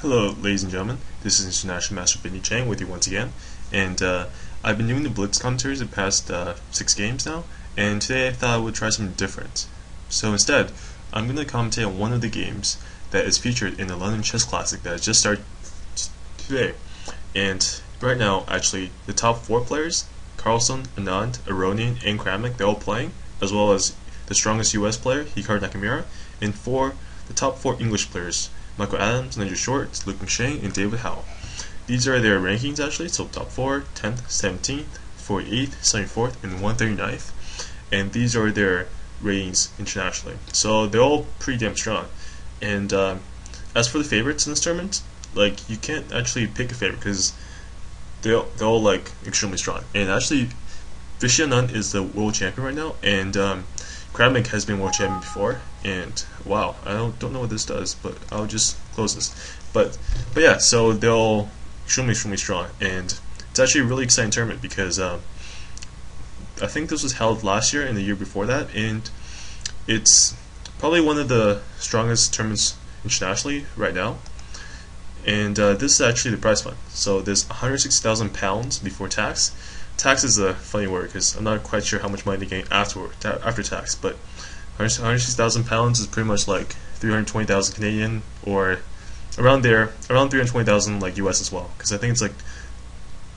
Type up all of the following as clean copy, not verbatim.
Hello, ladies and gentlemen. This is International Master Benny Chang with you once again, and I've been doing the Blitz commentaries the past 6 games now, and today I thought I would try something different. So instead, I'm going to commentate on one of the games that is featured in the London Chess Classic that has just started today. And right now, actually, the top 4 players, Carlson, Anand, Aronian, and Kramnik, they're all playing, as well as the strongest US player, Hikaru Nakamura, and the top 4 English players, Michael Adams, Ninja Short, Luke McShane, and David Howell. These are their rankings actually, so top 4, 10th, 17th, 48th, 74th, and 139th. And these are their ratings internationally. So they're all pretty damn strong. And as for the favorites in this tournament, like, you can't actually pick a favorite because they're all like extremely strong. And actually, Vishnunand is the world champion right now, and Kramnik has been world champion before, and wow, I don't know what this does, but I'll just close this. But yeah, so they're all extremely strong, and it's actually a really exciting tournament because I think this was held last year and the year before that, and it's probably one of the strongest tournaments internationally right now. And this is actually the prize fund. So there's £160,000 before tax. Tax is a funny word because I'm not quite sure how much money they gain after tax, but £160,000 is pretty much like 320,000 Canadian, or around there, around 320,000 like US as well, because I think it's like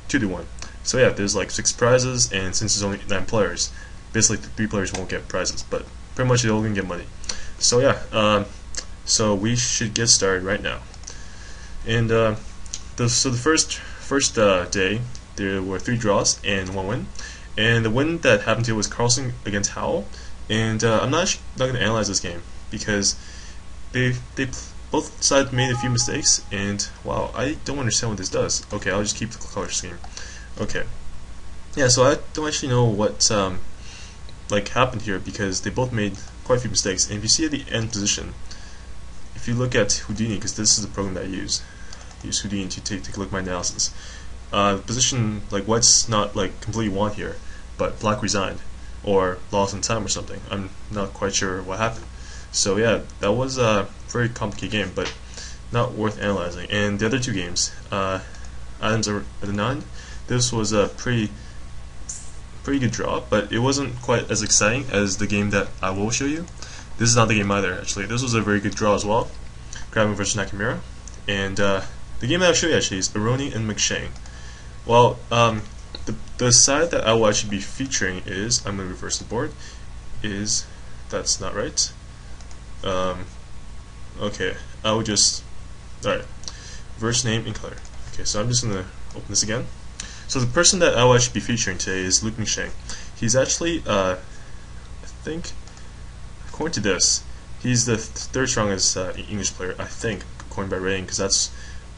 2 to 1. So yeah, there's like 6 prizes, and since there's only 9 players, basically 3 players won't get prizes, but pretty much they're all gonna get money. So yeah, so we should get started right now. And so the first day, there were 3 draws and 1 win, and the win that happened here was Carlson against Howell. And I'm not going to analyze this game because they both sides made a few mistakes, and wow, I don't understand what this does. Okay, I'll just keep the color scheme. Okay, yeah, so I don't actually know what like happened here because they both made quite a few mistakes. And if you see at the end position, if you look at Houdini, because this is the program that I use Houdini to take a look at my analysis. Position, like, white's not like completely won here, but black resigned or lost in time or something. I'm not quite sure what happened. So yeah, that was a very complicated game, but not worth analyzing. And the other 2 games, Adams at the 9, this was a pretty good draw, but it wasn't quite as exciting as the game that I will show you. This is not the game either, actually. This was a very good draw as well, Kramnik versus Nakamura. And the game that I'll show you actually is Aronian McShane. Well, the side that I will actually be featuring is, I'm going to reverse the board, that's not right. Okay, I will just, alright, reverse name and color. Okay, so I'm just going to open this again. So the person that I will actually be featuring today is Luke McShane. He's actually, I think, according to this, he's the 3rd strongest English player, I think, according by rating, because that's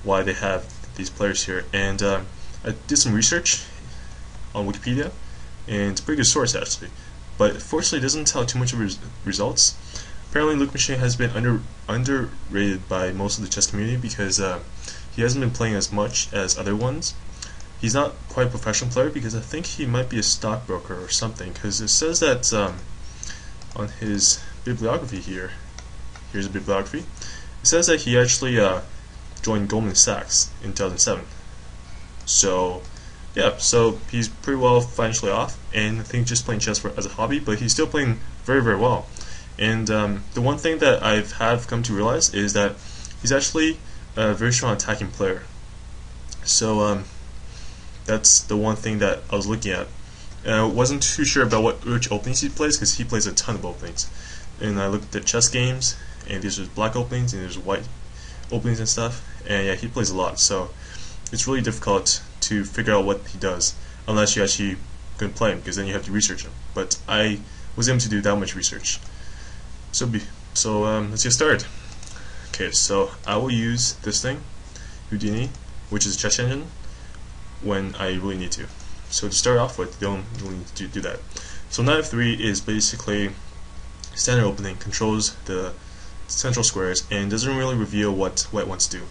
why they have these players here. And I did some research on Wikipedia, and it's a pretty good source actually, but fortunately it doesn't tell too much of results. Apparently Luke McShane has been underrated by most of the chess community because he hasn't been playing as much as other ones. He's not quite a professional player because I think he might be a stockbroker or something, because it says that on his bibliography here's a bibliography, it says that he actually joined Goldman Sachs in 2007. So yeah, so he's pretty well financially off, and I think just playing chess as a hobby, but he's still playing very well. And the one thing that have come to realize is that he's actually a very strong attacking player. So that's the one thing that I was looking at. And I wasn't too sure about which openings he plays, because he plays a ton of openings. And I looked at the chess games, and there's black openings and there's white openings and stuff, and yeah, he plays a lot. So it's really difficult to figure out what he does unless you actually can play him, because then you have to research him. But I was able to do that much research. So let's get started. Okay, so I will use this thing, Houdini, which is a chess engine, when I really need to. So to start off with, you don't really need to do that. So knight f3 is basically standard opening, controls the central squares, and doesn't really reveal what white wants to do.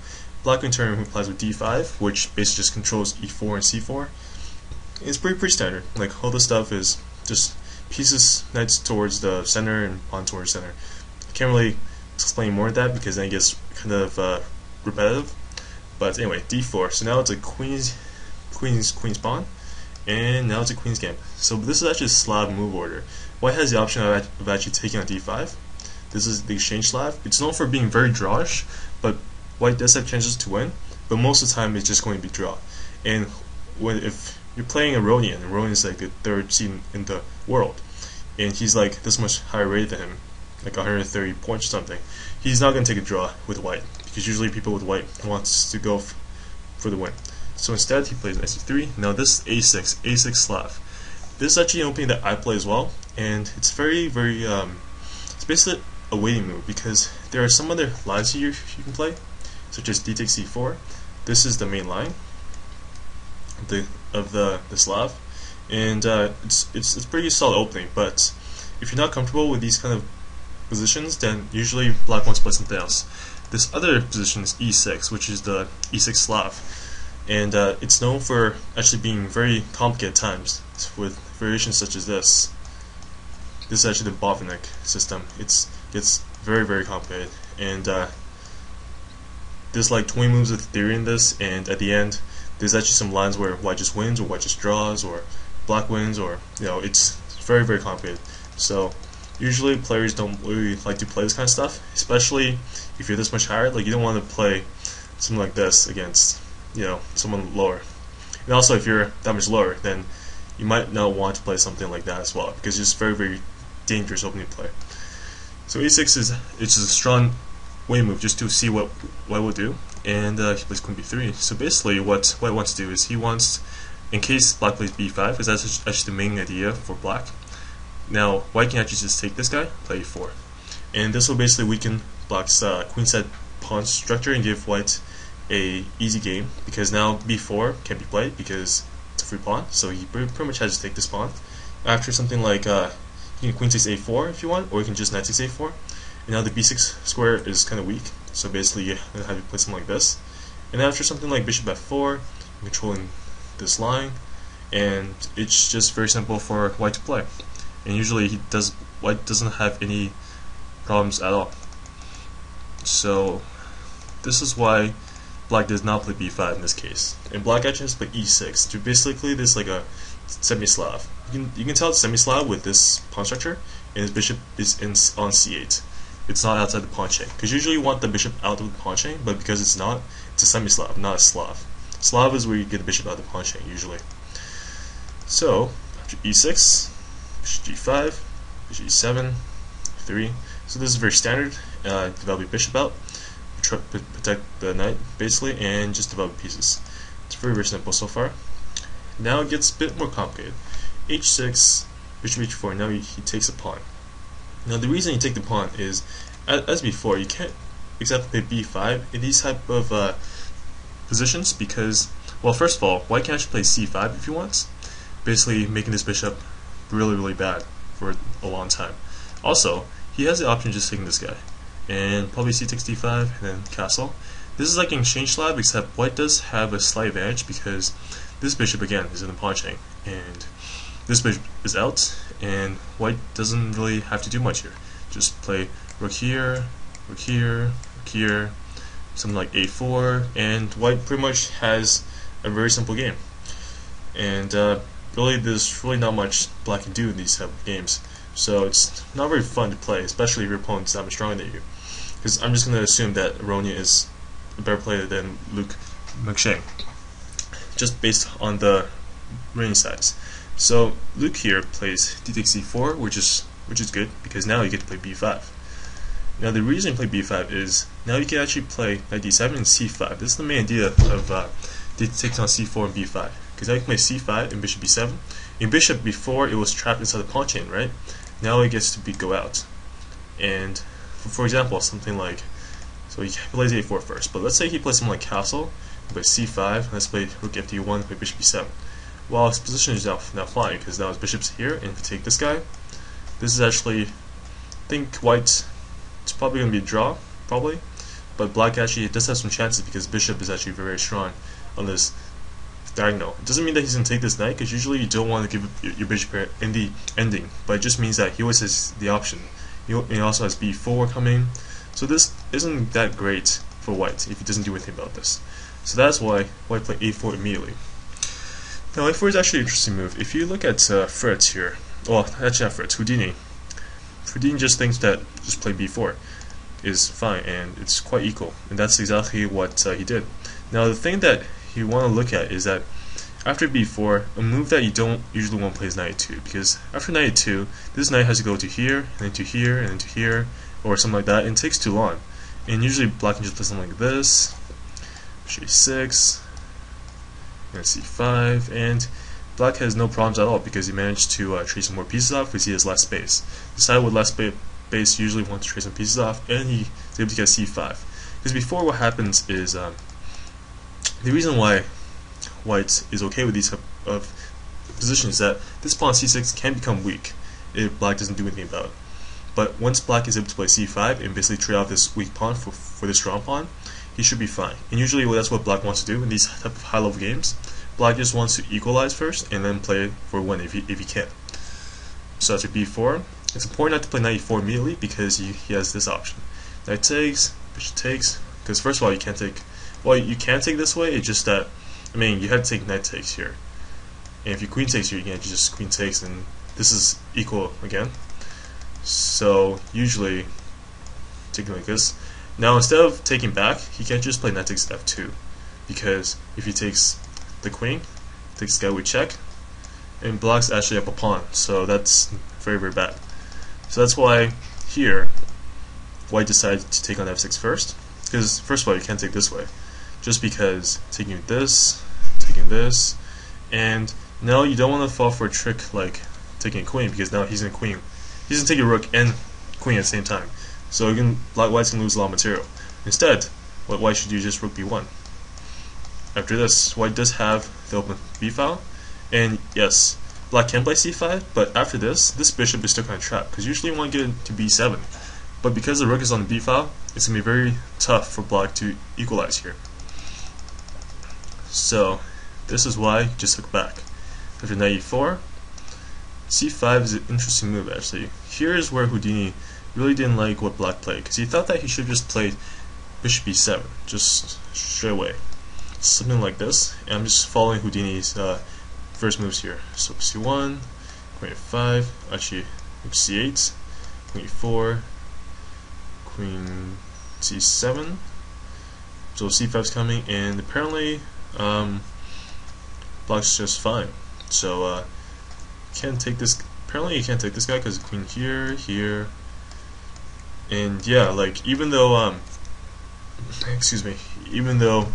Black in turn replies with d5, which basically just controls e4 and c4. It's pretty standard. Like, all this stuff is just pieces knights towards the center and pawn towards center. I can't really explain more of that because then it gets kind of repetitive. But anyway, d4. So now it's a queen's pawn, and now it's a queen's gambit. So this is actually a Slav move order. White has the option of actually taking on d5. This is the exchange Slav. It's known for being very drawish, but white does have chances to win. But most of the time, it's just going to be draw. And if you're playing Aronian is like the 3rd seed in the world, and he's like this much higher rated than him, like 130 points or something, he's not going to take a draw with white, because usually people with white wants to go for the win. So instead, he plays knight c3. Now this a6 Slav. This is actually an opening that I play as well, and it's very it's basically a waiting move, because there are some other lines here you can play, such as d takes c4. This is the main line of the Slav, and it's pretty solid opening. But if you're not comfortable with these kind of positions, then usually black wants to play something else. This other position is e6, which is the e6 Slav, and it's known for actually being very complicated at times, with variations such as this. This is actually the Botvinnik system. It's very complicated, and there's like 20 moves of theory in this, and at the end there's actually some lines where white just wins, or white just draws, or black wins, or it's very complicated. So usually players don't really like to play this kind of stuff, especially if you're this much higher. Like, you don't want to play something like this against someone lower. And also, if you're that much lower, then you might not want to play something like that as well, because it's very dangerous opening play. So e6 is just a strong way move just to see what white will do, and he plays queen b3. So basically what white wants to do is he wants, in case black plays b5, because that's actually the main idea for black. Now white can actually just take this guy, play e4, and this will basically weaken black's queenside pawn structure and give white a easy game, because now b4 can't be played because it's a free pawn, so he pretty much has to take this pawn. After something like you can queen takes a4 if you want, or you can just knight takes a4. And now the b6 square is kind of weak, so basically you have to play something like this. And after something like bishop f4, you're controlling this line, and it's just very simple for white to play. And usually white doesn't have any problems at all. So this is why black does not play b5 in this case. And black actually has to play e6. So basically this is like a semi-Slav. You can tell it's semi-Slav with this pawn structure, and his bishop is on c8. It's not outside the pawn chain, because usually you want the bishop out of the pawn chain, but because it's not, it's a semi-Slav, not a Slav. Slav is where you get the bishop out of the pawn chain usually. So after e6, bishop g5, bishop e7, 3. So this is very standard. Develop your bishop out, protect the knight basically, and just develop pieces. It's very simple so far. Now it gets a bit more complicated. h6, bishop h4. Now he takes a pawn. Now the reason you take the pawn is, as before, you can't exactly play b5 in these type of positions, because, well, first of all, white can actually play c5 if he wants, basically making this bishop really bad for a long time. Also, he has the option of just taking this guy, and probably c takes d5, and then castle. This is like an exchange Slav, except white does have a slight advantage, because this bishop again is in the pawn chain, and this bishop is out, and white doesn't really have to do much here. Just play rook here, rook here, rook here, something like a4, and white pretty much has a very simple game. And really, there's really not much black can do in these type of games. So it's not very fun to play, especially if your opponent's that much stronger than you. Because I'm just going to assume that Aronian is a better player than Luke McShane, just based on the range size. So Luke here plays d takes c4, which is good, because now you get to play b5. Now the reason you play b5 is now you can actually play knight d7 and c5. This is the main idea of d takes on c4 and b5, because now you can play c5 and bishop b7. In bishop before, it was trapped inside the pawn chain, right? Now it gets to go out. And for example, something like, so he plays a4 first, but let's say he plays something like castle, play c5, let's play rook fd1, play bishop b7. Well, his position is now flying, because now his bishop's here, and if you take this guy, this is actually, I think white, it's probably going to be a draw, probably, but black actually does have some chances, because bishop is actually very strong on this diagonal. It doesn't mean that he's going to take this knight, because usually you don't want to give your bishop in the ending, but it just means that he always has the option. He also has b4 coming, so this isn't that great for white if he doesn't do anything about this. So that's why white played a4 immediately. Now a4 is actually an interesting move. If you look at Fritz here, well, actually not Fritz, Houdini just thinks that just play b4 is fine, and it's quite equal, and that's exactly what he did. Now the thing that you want to look at is that after b4, a move that you don't usually want to play is knight e2, because after knight e2, this knight has to go to here, and then to here, and then to here, or something like that, and it takes too long. And usually black can just play something like this, e6, and c5, and black has no problems at all because he managed to trade some more pieces off because he has less space. The side with less space usually wants to trade some pieces off, and he's able to get c5. Because before, what happens is the reason why white is okay with these type of positions is that this pawn c6 can become weak if black doesn't do anything about it. But once black is able to play c5 and basically trade off this weak pawn for this strong pawn, he should be fine. And usually that's what black wants to do in these type of high level games. Black just wants to equalize first and then play for a win if he can. So after b4, it's important not to play knight e4 immediately because he has this option. Knight takes, bishop takes, because first of all you can't take, well you can take this way, it's just that, I mean you have to take knight takes here. And if you queen takes here, you can't just queen takes, and this is equal again. So usually taking like this. Now instead of taking back, he can't just play knight takes f2, because if he takes the queen, takes guy with check, and black's actually up a pawn, so that's very, very bad. So that's why here white decided to take on f6 first, because first of all you can't take this way, just because taking this, and now you don't want to fall for a trick like taking a queen, because now he's gonna take a rook and queen at the same time, so white's gonna lose a lot of material. Instead, what white should do is just rook b1. After this, white does have the open b file, and yes, black can play c5, but after this bishop is still kind of trapped, because usually you want to get it to b7. But because the rook is on the b file, it's going to be very tough for black to equalize here. So this is why you just look back. After knight e4, c5 is an interesting move actually. Here is where Houdini really didn't like what black played, because he thought that he should have just played bishop b7, just straight away. Something like this, and I'm just following Houdini's first moves here. So c1, queen f5, actually c8, queen e4, queen c7. So c5's coming, and apparently black's just fine. So can't take this. Apparently you can't take this guy because queen here, and yeah, like even though even though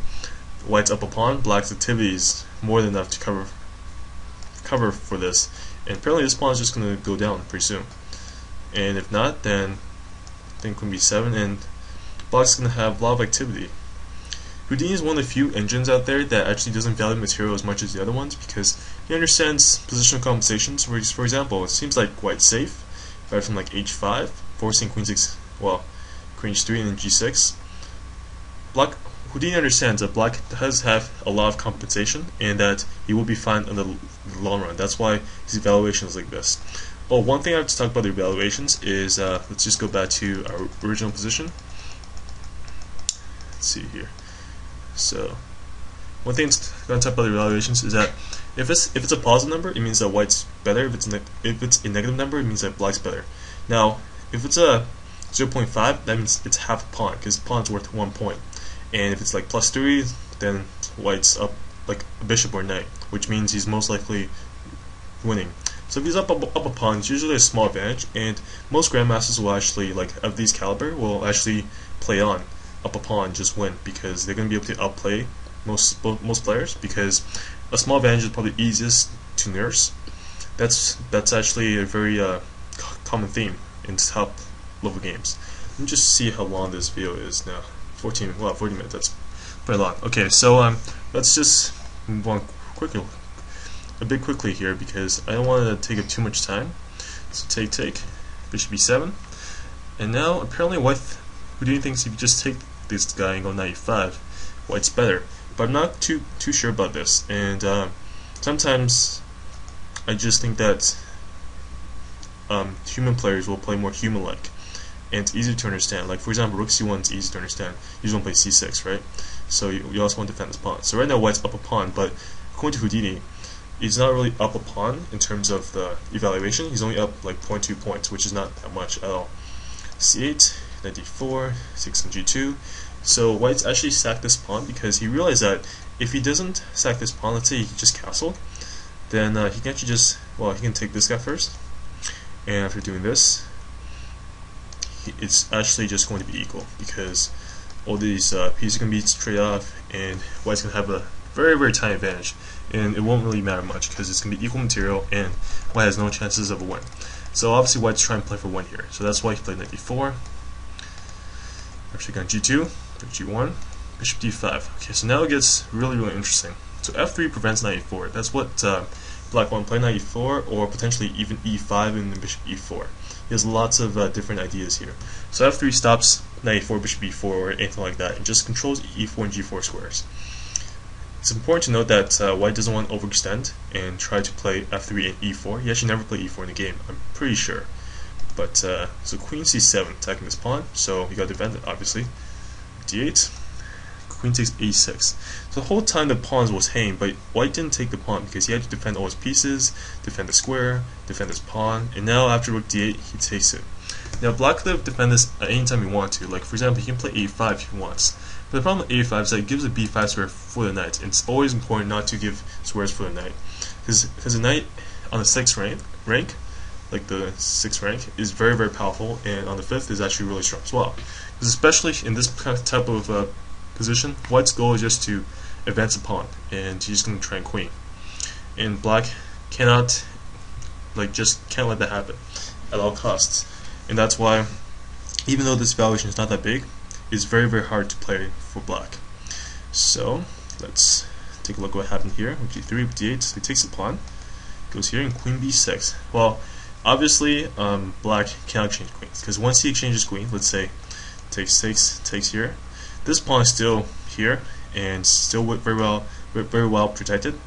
white's up a pawn, black's activity is more than enough to cover for this, and apparently this pawn is just going to go down pretty soon. And if not, then I think queen b7, and black's going to have a lot of activity. Houdini is one of the few engines out there that actually doesn't value material as much as the other ones, because he understands positional compensations. Where, for example, it seems like white's safe right from like h5, forcing queen 6, well, queen h3 and then g6. Houdini understands that black does have a lot of compensation and that he will be fine in the long run. That's why his evaluation is like this. Well, one thing I have to talk about the evaluations is, let's just go back to our original position. Let's see here. So, one thing I'm going to talk about the evaluations is that if it's a positive number, it means that white's better. If it's a negative number, it means that black's better. Now, if it's a 0.5, that means it's half a pawn, because pawn's worth 1 point. And if it's like +3, then white's up like a bishop or knight, which means he's most likely winning. So if he's up a pawn, it's usually a small advantage, and most grandmasters will actually, like of these caliber, will actually play on up a pawn, just win, because they're going to be able to outplay most players, because a small advantage is probably easiest to nurse. That's actually a very common theme in top level games. Let me just see how long this video is now. 40 minutes, that's pretty long. Okay, so let's just move on a bit quickly here, because I don't want to take up too much time. So take, bishop b7, and now apparently Houdini thinks if you just take this guy and go knight e5, white's better. But I'm not too sure about this, and sometimes I just think that human players will play more human-like. and it's easy to understand. Like for example, rook c1 is easy to understand. You just want to play c6, right? So you also want to defend this pawn. So right now white's up a pawn, but according to Houdini, he's not really up a pawn in terms of the evaluation. He's only up like 0.2 points, which is not that much at all. c8, knight d4, 6 on g2. So white's actually sacked this pawn because he realized that if he doesn't sack this pawn, let's say he just castled, then he can actually just, well, he can take this guy first, and after doing this, it's actually just going to be equal because all these pieces are going to be straight off, and white's going to have a very, very tiny advantage, and it won't really matter much because it's going to be equal material, and white has no chances of a win. So obviously white's trying to play for 1 here, so that's why he played knight d4. Actually got g2, g1, bishop d5. Okay, so now it gets really, really interesting. So f3 prevents knight e4. That's what black want to play, knight e4, or potentially even e5 and then bishop e4. He has lots of different ideas here. So f3 stops knight e4, bishop e4, or anything like that, and just controls e4 and g4 squares. It's important to note that white doesn't want to overextend and try to play f3 and e4. He actually never played e4 in the game, I'm pretty sure. But so queen c7 attacking this pawn, so he got defended obviously. d8, queen takes a6. So the whole time the pawns was hanging, but white didn't take the pawn because he had to defend all his pieces, defend the square, defend his pawn, and now after rook d8 he takes it. Now black could defend this at any time he wants to. Like for example, he can play a5 if he wants. But the problem with a5 is that it gives a b5 square for the knight, and it's always important not to give squares for the knight, because the knight on the 6th rank, like the 6th rank, is very, very powerful, and on the 5th is actually really strong as well. Because especially in this type of position, white's goal is just to advance the pawn, and he's going to try and queen. And black cannot, just can't let that happen at all costs. And that's why, even though this valuation is not that big, it's very, very hard to play for black. So let's take a look at what happened here. With g3, with d8, so he takes the pawn, goes here, and queen b6. Well, obviously, black cannot exchange queens, because once he exchanges queen, let's say takes 6, takes here, this pawn is still here and still very well protected.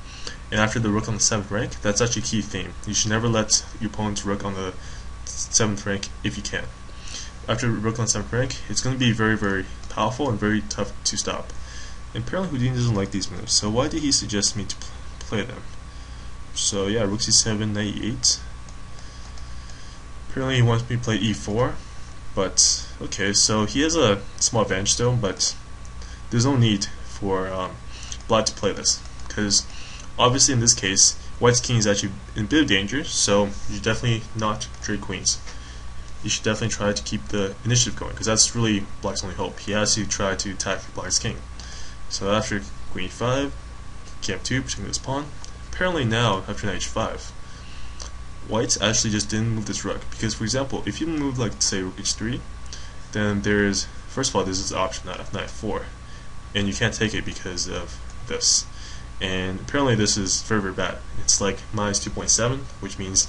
And after the rook on the 7th rank, that's actually a key theme. You should never let your opponent's rook on the 7th rank if you can. After rook on 7th rank, it's going to be very, very powerful and very tough to stop. And apparently Houdini doesn't like these moves, so why did he suggest me to play them? So yeah, rook c7, knight e8. Apparently he wants me to play e4, but okay, so he has a small advantage still, but there's no need for black to play this, because obviously in this case, white's king is actually in a bit of danger, so you should definitely not trade queens. You should definitely try to keep the initiative going, because that's really black's only hope. He has to try to attack black's king. So after queen e5, king f2, protecting this pawn. Apparently now, after knight h5, white's actually just didn't move this rook, because for example, if you move say rook h3, then there's, first of all, there's this option of knight f4, and you can't take it because of this. And apparently this is very, very bad. It's like minus 2.7, which means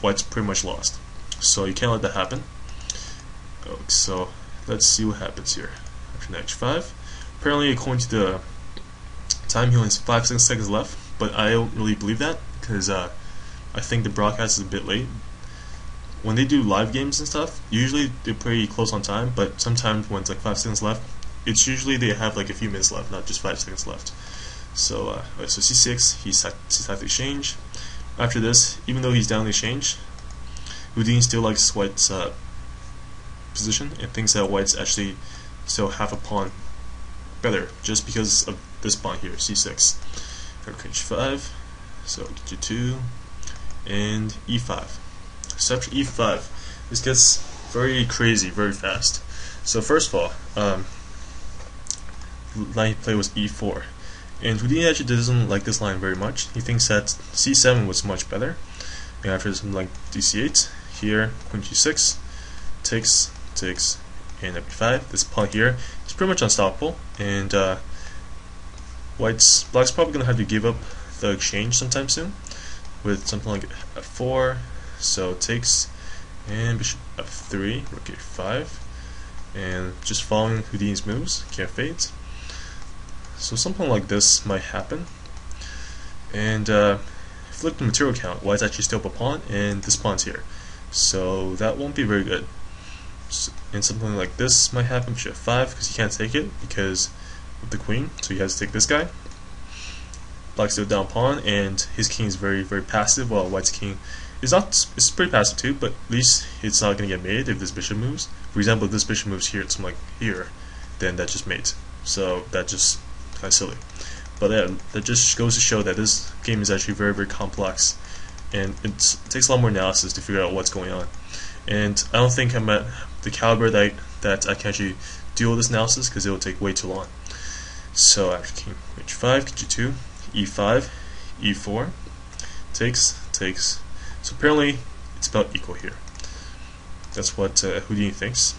white's pretty much lost. So you can't let that happen. Okay, so let's see what happens here. After knight h5, apparently according to the time, he only has 5 seconds left, but I don't really believe that, because I think the broadcast is a bit late. When they do live games and stuff, usually they're pretty close on time, but sometimes when it's like 5 seconds left, it's usually they have like a few minutes left, not just 5 seconds left. So so c6, he's had the exchange. After this, even though he's down the exchange, Houdini still likes white's position and thinks that white's actually still half a pawn better, just because of this pawn here, c6. Rook h5, so g2, and e5. So after e5, this gets very crazy very fast. So first of all, line he played was e4, and Houdini actually doesn't like this line very much. He thinks that c7 was much better. And after something like dc8, here queen g6, takes, and f5. This pawn here is pretty much unstoppable, and black's probably gonna have to give up the exchange sometime soon with something like f4. So takes, and bishop f3, rook a5, and just following Houdini's moves, king f8. So something like this might happen. And if you look at the material count, white's actually still up a pawn, and this pawn's here. So that won't be very good. and something like this might happen. Bishop f5 because he can't take it because of the queen, so he has to take this guy. Black's still down pawn, and his king is very passive, while white's king is not. It's pretty passive too, but at least it's not going to get made if this bishop moves. For example, if this bishop moves here, it's like here, then that just mates. So that just kind of silly. But yeah, that just goes to show that this game is actually very complex, and it takes a lot more analysis to figure out what's going on. And I don't think I'm at the caliber that I can actually do all this analysis, because it will take way too long. So after king h5, g2, e5, e4, takes. So apparently it's about equal here. That's what Houdini thinks.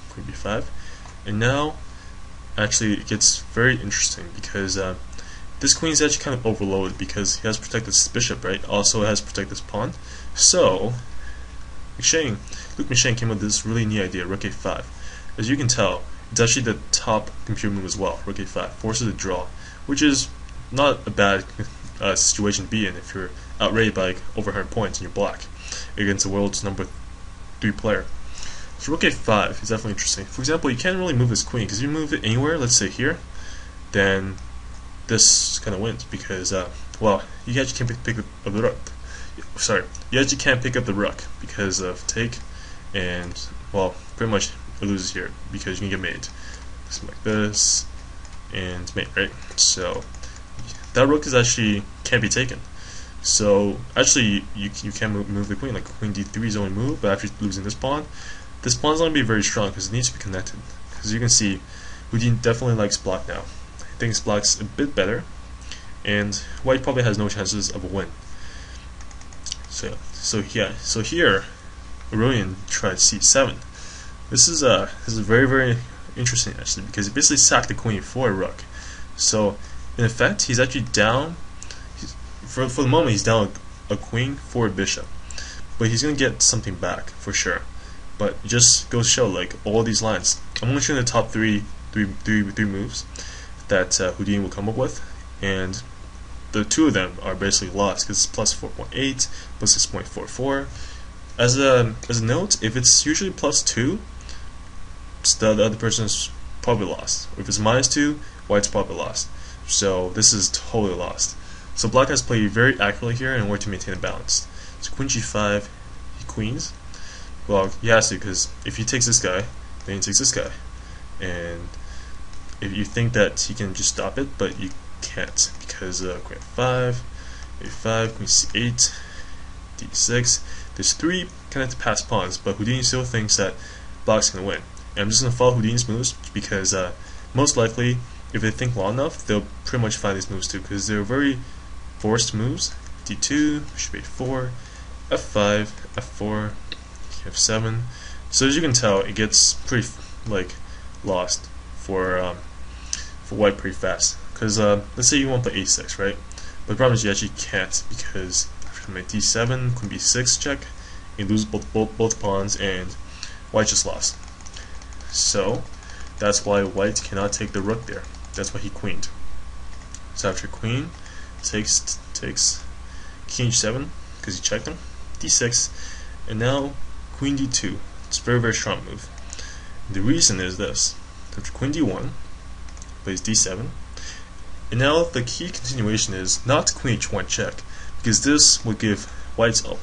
Queen b5, and now actually it gets very interesting, because this queen is actually kind of overloaded because he has to protect this bishop, right? Also has to protect this pawn. So Luke McShane came up with this really neat idea, rook a5. As you can tell, it's actually the top computer move as well. Rook a5 forces a draw, which is not a bad situation to be in if you're outrated by like over 100 points and you're black against the world's #3 player. So rook a5 is definitely interesting. For example, you can't really move this queen, because if you move it anywhere, let's say here, then this kind of wins, because well, you actually can't pick up the rook. Sorry, you actually can't pick up the rook because of take, and well, pretty much it loses here because you can get mate. Something like this and mate, right? So that rook is actually can't be taken. So actually, you can move the queen. Like queen d3 is the only move, but after losing this pawn's not going to be very strong because it needs to be connected. Because you can see, Houdini definitely likes black now. He thinks black's a bit better, and white probably has no chances of a win. So here, Aronian tried c7. This is very interesting actually, because he basically sacked the queen for a rook. So in effect, he's actually down. For the moment, he's down a queen for a bishop, but he's gonna get something back for sure. But it just goes to show, like, all these lines. I'm only showing the top three moves that Houdini will come up with, and the two of them are basically lost because it's plus 4.8, plus 6.44. As a note, if it's usually plus 2, the other person is probably lost. Or if it's minus 2, white's probably lost. So this is totally lost. So black has played very accurately here in order to maintain a balance. So queen g5, he queens. Well, he has to, because if he takes this guy, then he takes this guy. And if you think that he can just stop it, but you can't, because queen f5, a5, queen c8, d6. There's 3 connected passed pawns, but Houdini still thinks that black's going to win. And I'm just going to follow Houdini's moves, because most likely, if they think long enough, they'll pretty much find these moves too, because they're very forced moves. d2, bishop a4, f5, f4, f7. So as you can tell, it gets pretty lost for white pretty fast. Because let's say you want to play a6, right? But the problem is you actually can't, because after d7, queen b6 check, you lose both pawns, and white just lost. So that's why white cannot take the rook there. That's why he queened. So after queen takes king h7 because he checked him, d6, and now queen d2. It's a very strong move. The reason is this: after queen d1 plays d7, and now the key continuation is not queen h1 check, because this would give white's a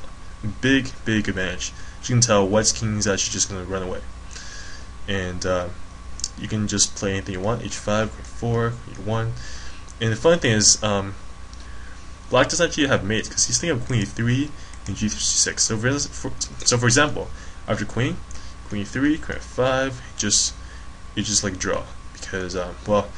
big advantage. As you can tell, white's king is actually just going to run away, and you can just play anything you want. h5, queen 4, queen 1. And the funny thing is, black doesn't actually have mates, because he's thinking of queen e3 and g6. So for example, after queen e3, queen f5, you just like draw, because well,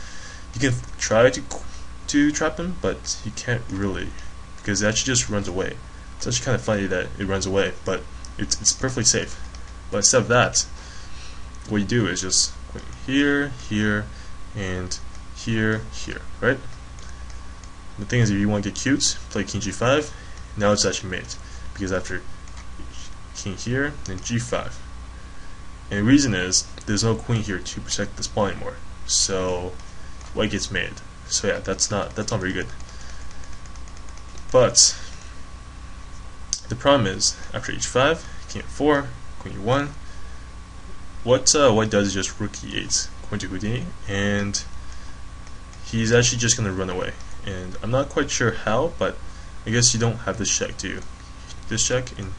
you can try to trap him, but you can't really, because it actually just runs away. It's actually kind of funny that it runs away, but it's perfectly safe. But instead of that, what you do is just here, and here, right? The thing is, if you want to get cute, play king g5. Now it's actually mate, because after king here, then g5. And the reason is, there's no queen here to protect this pawn anymore. So white gets made. So yeah, that's not very good. But the problem is, after h5, king f4, queen e1, what White does is just rook e8, going to Houdini, and he's actually just going to run away. And I'm not quite sure how, but I guess you don't have this check, do you? This check, and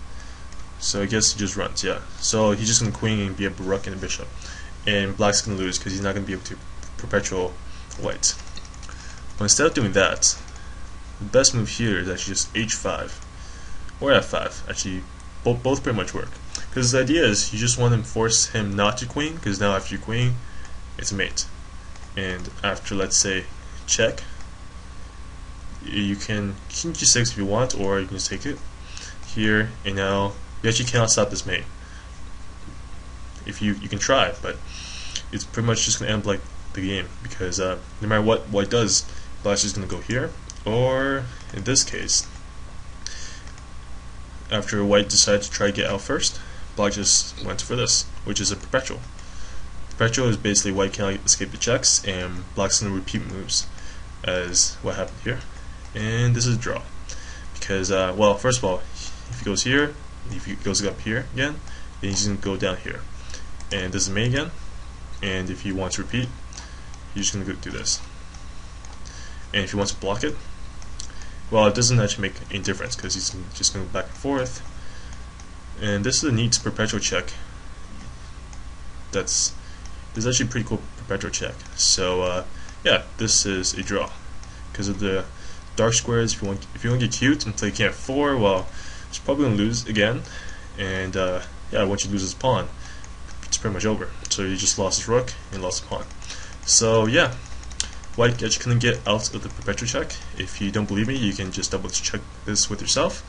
so I guess he just runs, yeah. So he's just going to queen and be a rook and a bishop. And Black's going to lose because he's not going to be able to perpetual White. But instead of doing that, the best move here is actually just h5 or f5. Actually, both pretty much work. Because the idea is you just want to force him not to queen, because now after you queen, it's a mate. And after, let's say, check, you can king g6 if you want, or you can just take it here, and now you actually cannot stop this mate. If you can try, but it's pretty much just going to end like the game, because no matter what White does, Black's just going to go here, or in this case, after White decided to try to get out first, Black just went for this, which is a perpetual. Perpetual is basically White cannot escape the checks, and Black's going to repeat moves as what happened here. And this is a draw. Because, well, first of all, if he goes here, if he goes up here again, then he's going to go down here. And this is mate again, and if he wants to repeat, he's just going to go do this. And if he wants to block it, well, it doesn't actually make any difference, because he's just going back and forth. And this is a neat perpetual check. This is actually a pretty cool perpetual check. So yeah, this is a draw because of the dark squares. If you want to get cute and play king f4, well, he's probably gonna lose again. And yeah, once you lose his pawn, it's pretty much over. So you just lost his rook and lost his pawn. So yeah, White actually couldn't get out of the perpetual check. If you don't believe me, you can just double check this with yourself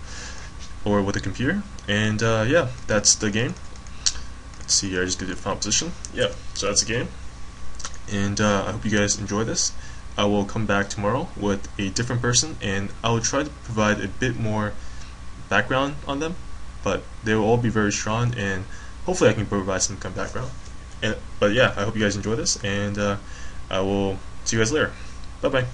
or with a computer. And yeah, that's the game. Let's see here, I just did the final position. Yeah, so that's the game. And I hope you guys enjoy this. I will come back tomorrow with a different person, and I will try to provide a bit more background on them, but they will all be very strong, and hopefully I can provide some kind of background. But yeah, I hope you guys enjoy this, and I will see you guys later. Bye bye.